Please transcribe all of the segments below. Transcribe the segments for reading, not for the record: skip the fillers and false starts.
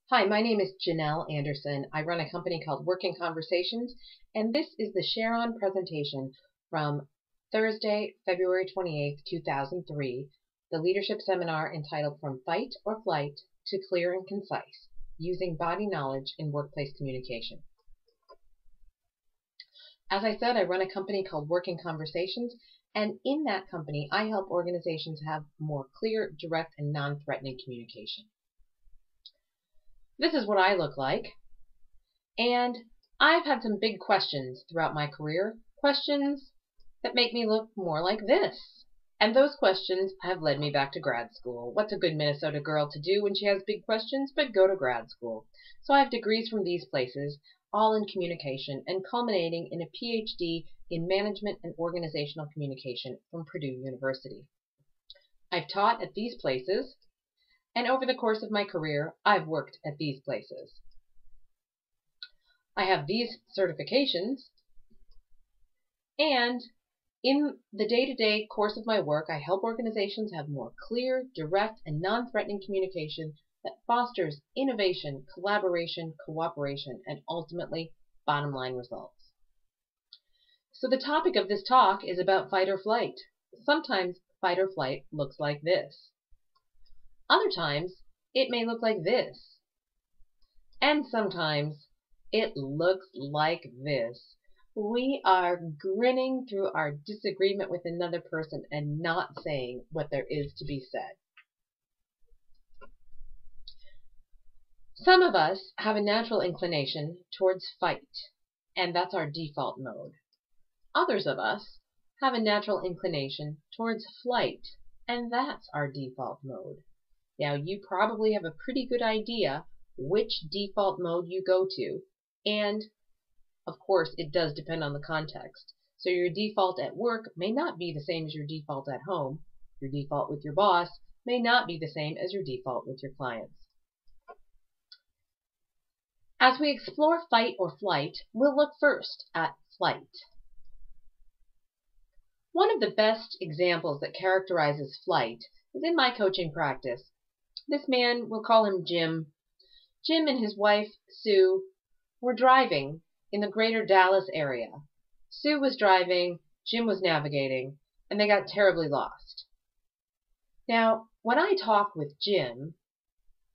Hi, my name is Janel Anderson. I run a company called Working Conversations, and this is the ShareOn presentation from Thursday, February 28th, 2003, the leadership seminar entitled From Fight or Flight to Clear and Concise, Using Body Knowledge in Workplace Communication. As I said, I run a company called Working Conversations, and in that company, I help organizations have more clear, direct, and non-threatening communication. This is what I look like, and I've had some big questions throughout my career, questions that make me look more like this. And those questions have led me back to grad school. What's a good Minnesota girl to do when she has big questions but go to grad school? So I have degrees from these places, all in communication, and culminating in a PhD in management and organizational communication from Purdue University. I've taught at these places, and over the course of my career, I've worked at these places. I have these certifications, and in the day-to-day course of my work, I help organizations have more clear, direct, and non-threatening communication that fosters innovation, collaboration, cooperation, and ultimately, bottom-line results. So the topic of this talk is about fight or flight. Sometimes fight or flight looks like this. Other times, it may look like this. And sometimes, it looks like this. We are grinning through our disagreement with another person and not saying what there is to be said. Some of us have a natural inclination towards fight, and that's our default mode. Others of us have a natural inclination towards flight, and that's our default mode. Now, you probably have a pretty good idea which default mode you go to, and of course, it does depend on the context. So your default at work may not be the same as your default at home. Your default with your boss may not be the same as your default with your clients. As we explore fight or flight, we'll look first at flight. One of the best examples that characterizes flight is in my coaching practice. This man, we'll call him Jim. Jim and his wife, Sue, were driving in the greater Dallas area. Sue was driving, Jim was navigating, and they got terribly lost. Now, when I talk with Jim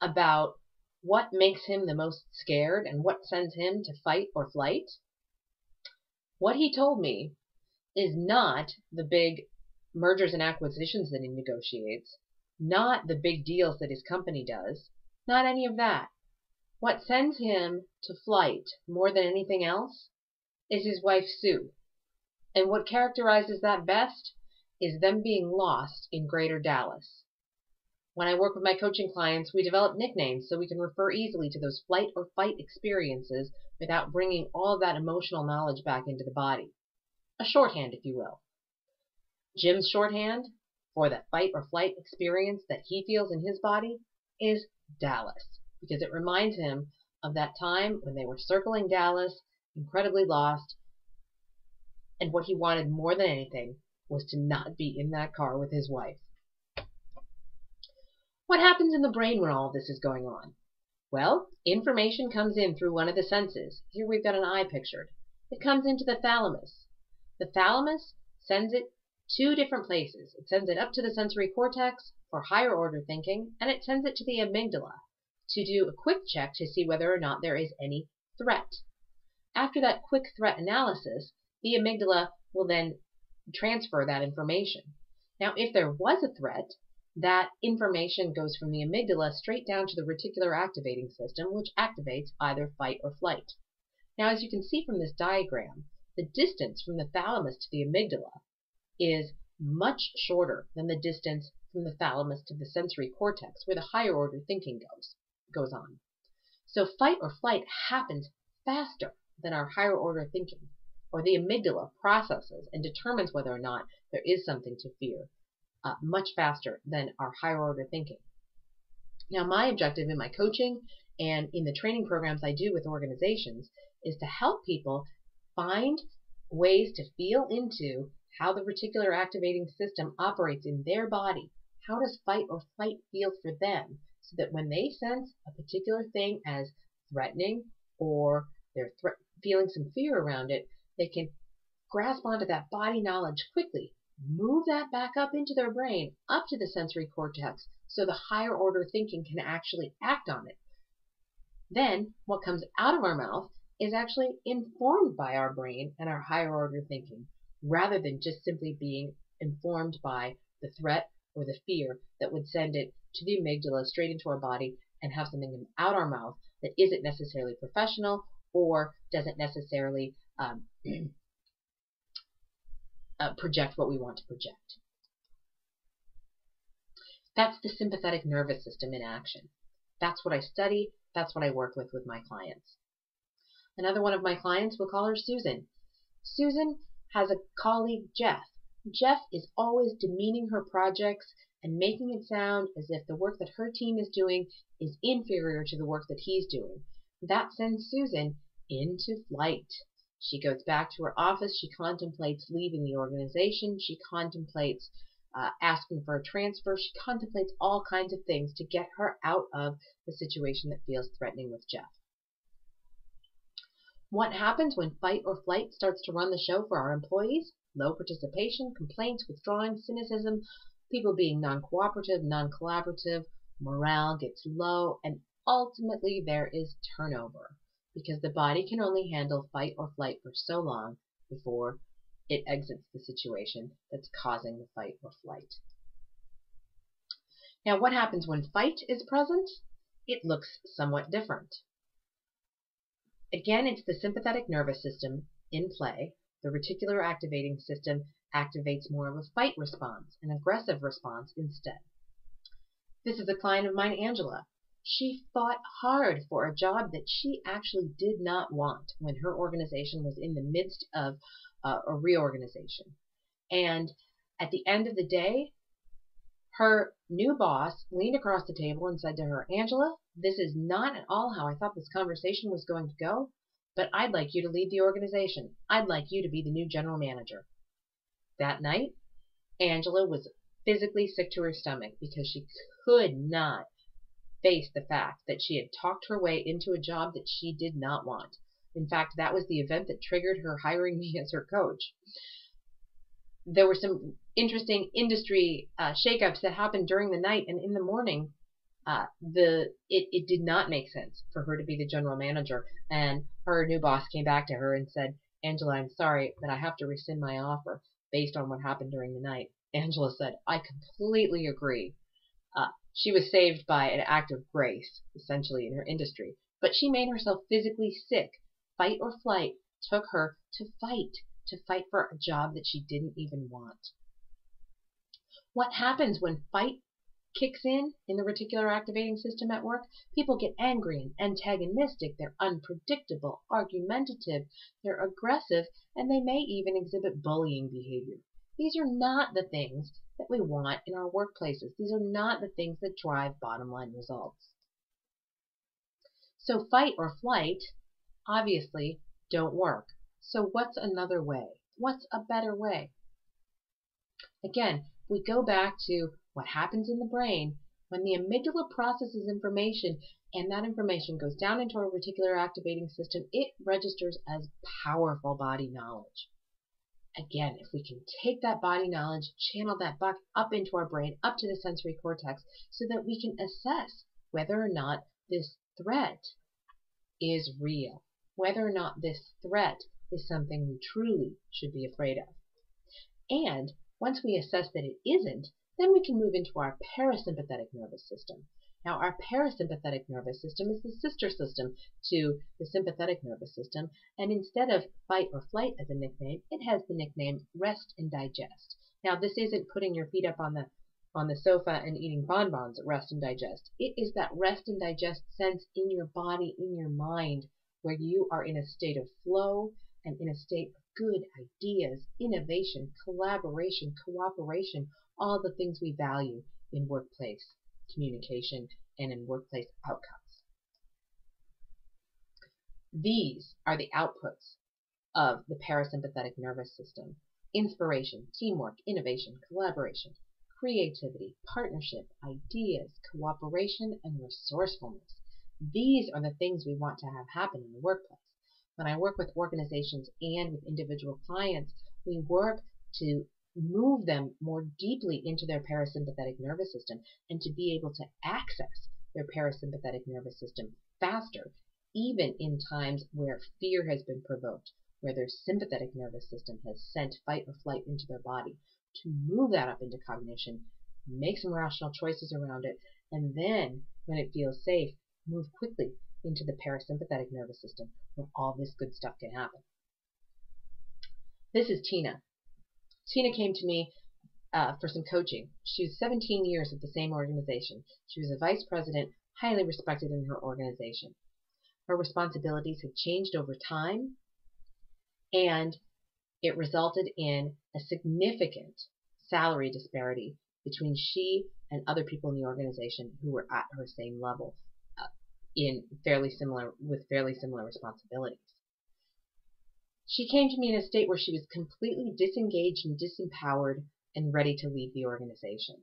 about what makes him the most scared and what sends him to fight or flight, what he told me is not the big mergers and acquisitions that he negotiates, not the big deals that his company does, not any of that. What sends him to flight more than anything else is his wife Sue. And what characterizes that best is them being lost in greater Dallas. When I work with my coaching clients, we develop nicknames so we can refer easily to those flight or fight experiences without bringing all of that emotional knowledge back into the body. A shorthand, if you will. Jim's shorthand for that fight or flight experience that he feels in his body is Dallas, because it reminds him of that time when they were circling Dallas, incredibly lost, and what he wanted more than anything was to not be in that car with his wife. What happens in the brain when all of this is going on? Well, information comes in through one of the senses. Here we've got an eye pictured. It comes into the thalamus. The thalamus sends it two different places. It sends it up to the sensory cortex for higher order thinking, and it sends it to the amygdala to do a quick check to see whether or not there is any threat. After that quick threat analysis, the amygdala will then transfer that information. Now, if there was a threat, that information goes from the amygdala straight down to the reticular activating system, which activates either fight or flight. Now, as you can see from this diagram, the distance from the thalamus to the amygdala is much shorter than the distance from the thalamus to the sensory cortex, where the higher order thinking goes on. So fight or flight happens faster than our higher order thinking, or the amygdala processes and determines whether or not there is something to fear, much faster than our higher order thinking. Now, my objective in my coaching and in the training programs I do with organizations is to help people find ways to feel into how the reticular activating system operates in their body. How does fight or flight feel for them? so that when they sense a particular thing as threatening or they're feeling some fear around it, they can grasp onto that body knowledge quickly, move that back up into their brain, up to the sensory cortex, so the higher order thinking can actually act on it. Then what comes out of our mouth is actually informed by our brain and our higher order thinking, rather than just simply being informed by the threat or the fear that would send it to the amygdala straight into our body and have something come out our mouth that isn't necessarily professional or doesn't necessarily project what we want to project. That's the sympathetic nervous system in action. That's what I study. That's what I work with my clients. Another one of my clients, we'll call her Susan. Susan has a colleague, Jeff. Jeff is always demeaning her projects and making it sound as if the work that her team is doing is inferior to the work that he's doing. That sends Susan into flight. She goes back to her office. She contemplates leaving the organization. She contemplates asking for a transfer. She contemplates all kinds of things to get her out of the situation that feels threatening with Jeff. What happens when fight or flight starts to run the show for our employees? Low participation, complaints, withdrawing, cynicism, people being non-cooperative, non-collaborative, morale gets low, and ultimately there is turnover, because the body can only handle fight or flight for so long before it exits the situation that's causing the fight or flight. Now, what happens when fight is present? It looks somewhat different. Again, it's the sympathetic nervous system in play. The reticular activating system activates more of a fight response, an aggressive response instead. This is a client of mine, Angela. She fought hard for a job that she actually did not want when her organization was in the midst of a reorganization. And at the end of the day, her new boss leaned across the table and said to her, Angela, this is not at all how I thought this conversation was going to go, but I'd like you to lead the organization. I'd like you to be the new general manager. That night, Angela was physically sick to her stomach because she could not face the fact that she had talked her way into a job that she did not want. In fact, that was the event that triggered her hiring me as her coach. There were some interesting industry shakeups that happened during the night, and in the morning, it did not make sense for her to be the general manager. And her new boss came back to her and said, Angela, I'm sorry, but I have to rescind my offer based on what happened during the night. Angela said, I completely agree. She was saved by an act of grace, essentially, in her industry. But she made herself physically sick. Fight or flight took her to fight for a job that she didn't even want. What happens when fight kicks in the reticular activating system at work? People get angry and antagonistic. They're unpredictable, argumentative, they're aggressive, and they may even exhibit bullying behavior. These are not the things that we want in our workplaces. These are not the things that drive bottom line results. So fight or flight obviously don't work. So what's another way? What's a better way? Again, we go back to what happens in the brain when the amygdala processes information and that information goes down into our reticular activating system. It registers as powerful body knowledge. Again, if we can take that body knowledge, channel that back up into our brain, up to the sensory cortex, so that we can assess whether or not this threat is real, whether or not this threat is something we truly should be afraid of. And once we assess that it isn't, then we can move into our parasympathetic nervous system. Now, our parasympathetic nervous system is the sister system to the sympathetic nervous system, and instead of fight or flight as a nickname, it has the nickname rest and digest. Now, this isn't putting your feet up on the sofa and eating bonbons at rest and digest. It is that rest and digest sense in your body, in your mind, where you are in a state of flow and in a state of good ideas, innovation, collaboration, cooperation, all the things we value in workplace communication and in workplace outcomes. These are the outputs of the parasympathetic nervous system: inspiration, teamwork, innovation, collaboration, creativity, partnership, ideas, cooperation, and resourcefulness. These are the things we want to have happen in the workplace. When I work with organizations and with individual clients, we work to move them more deeply into their parasympathetic nervous system and to be able to access their parasympathetic nervous system faster, even in times where fear has been provoked, where their sympathetic nervous system has sent fight or flight into their body, to move that up into cognition, make some rational choices around it, and then, when it feels safe, move quickly into the parasympathetic nervous system where all this good stuff can happen. This is Tina. Tina came to me for some coaching. She was 17 years at the same organization. She was a vice president, highly respected in her organization. Her responsibilities had changed over time, and it resulted in a significant salary disparity between she and other people in the organization who were at her same level with fairly similar responsibilities. She came to me in a state where she was completely disengaged and disempowered and ready to leave the organization.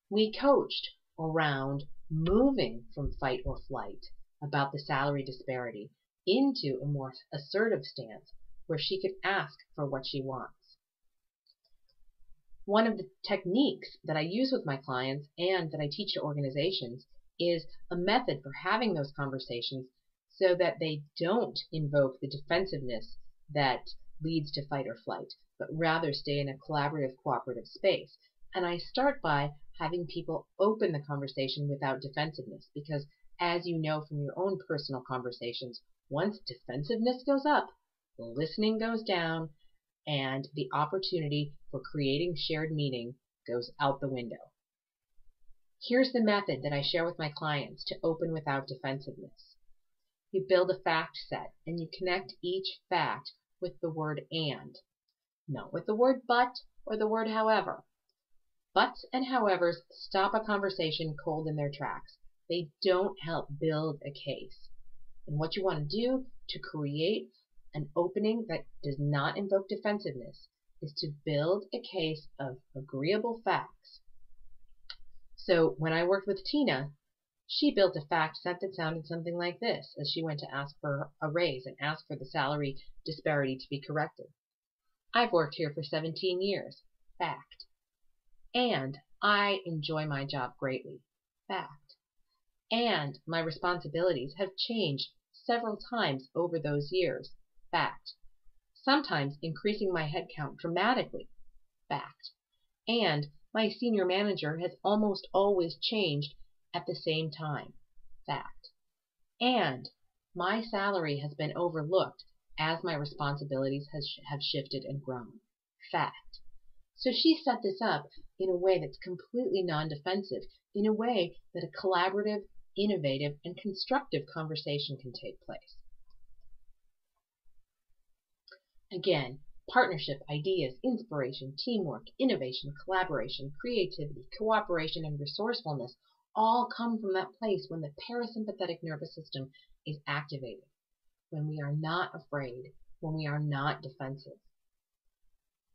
We coached around moving from fight or flight about the salary disparity into a more assertive stance where she could ask for what she wants. One of the techniques that I use with my clients and that I teach to organizations is a method for having those conversations so that they don't invoke the defensiveness that leads to fight or flight, but rather stay in a collaborative, cooperative space. And I start by having people open the conversation without defensiveness, because as you know from your own personal conversations, once defensiveness goes up, listening goes down, and the opportunity for creating shared meaning goes out the window. Here's the method that I share with my clients to open without defensiveness. You build a fact set, and you connect each fact with the word and, not with the word but or the word however. Buts and howevers stop a conversation cold in their tracks. They don't help build a case. And what you want to do to create an opening that does not invoke defensiveness is to build a case of agreeable facts. So when I worked with Tina, she built a fact set that sounded something like this as she went to ask for a raise and ask for the salary disparity to be corrected. I've worked here for 17 years. Fact. And I enjoy my job greatly. Fact. And my responsibilities have changed several times over those years. Fact. Sometimes increasing my headcount dramatically. Fact. And my senior manager has almost always changed at the same time. Fact. And my salary has been overlooked as my responsibilities have shifted and grown. Fact. So she set this up in a way that's completely non-defensive, in a way that a collaborative, innovative, and constructive conversation can take place. Again, partnership, ideas, inspiration, teamwork, innovation, collaboration, creativity, cooperation, and resourcefulness all come from that place when the parasympathetic nervous system is activated, when we are not afraid, when we are not defensive.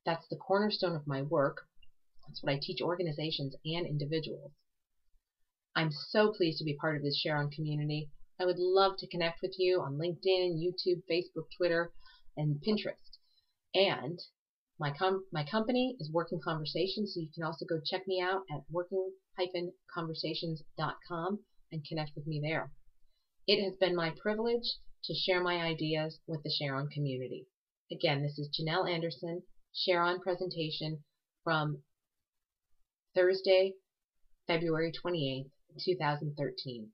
That's the cornerstone of my work. That's what I teach organizations and individuals. I'm so pleased to be part of this ShareOn community. I would love to connect with you on LinkedIn, YouTube, Facebook, Twitter, and Pinterest. And my company is Working Conversations, so you can also go check me out at working-conversations.com and connect with me there. It has been my privilege to share my ideas with the ShareOn community. Again, this is Janel Anderson, ShareOn presentation from Thursday, February 28th, 2013.